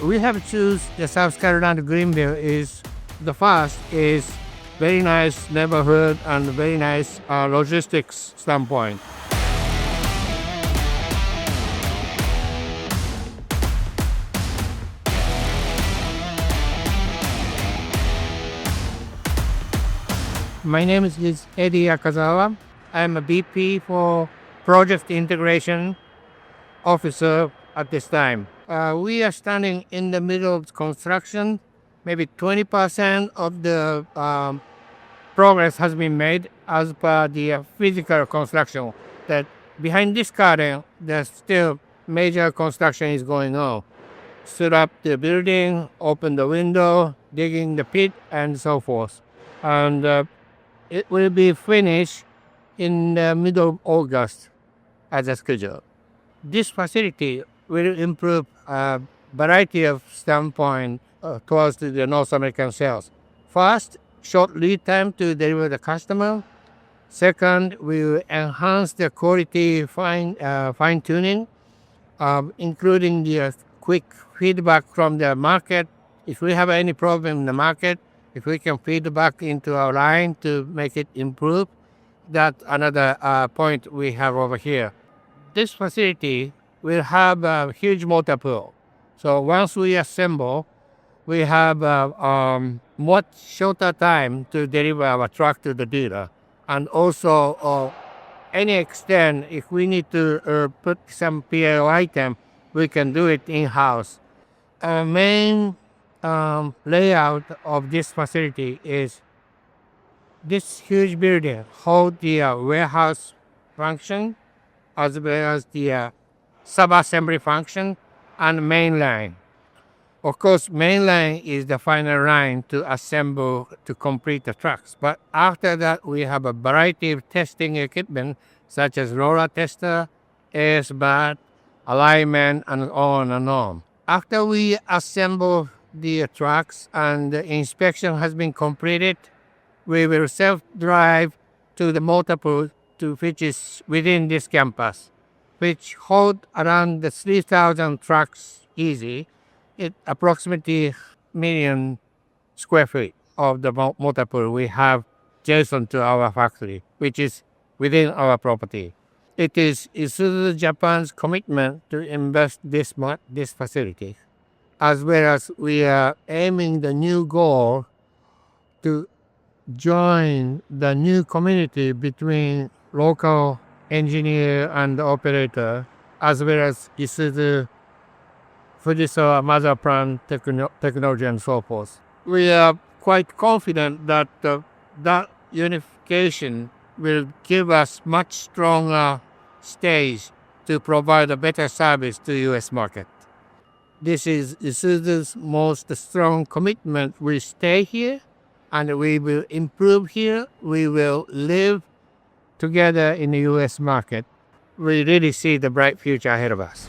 We have choose the South Carolina Greenville is the first is very nice neighborhood and very nice logistics standpoint. My name is Eddie Akazawa. I'm a VP for Project Integration Officer at this time. We are standing in the middle of construction. Maybe 20% of the progress has been made as per the physical construction. That behind this curtain, there's still major construction is going on. Set up the building, open the window, digging the pit, and so forth. And it will be finished in the middle of August as a schedule. This facility will improve a variety of standpoint towards the North American sales. First, short lead time to deliver the customer. Second, we will enhance the quality fine tuning, including the quick feedback from the market. If we have any problem in the market, if we can feed back into our line to make it improve, that's another point we have over here. This facility will have a huge motor pool. So once we assemble, we have much shorter time to deliver our truck to the dealer. And also, any extent, if we need to put some PO item, we can do it in-house. Our main layout of this facility is this huge building hold the warehouse function as well as the sub-assembly function and main line. Of course, main line is the final line to assemble to complete the trucks. But after that, we have a variety of testing equipment such as roller tester, AS bat, alignment, and on and on. After we assemble the trucks and the inspection has been completed, we will self-drive to the motor pool which is within this campus, which hold around the 3,000 trucks easy. It approximately million square feet of the motor pool we have adjacent to our factory, which is within our property. It is Isuzu Japan's commitment to invest this facility, as well as we are aiming the new goal to join the new community between local engineer and operator, as well as Isuzu, Fujisawa mother plant technology and so forth. We are quite confident that that unification will give us much stronger stage to provide a better service to U.S. market. This is Isuzu's most strong commitment. We stay here and we will improve here. We will live together in the U.S. market. We really see the bright future ahead of us.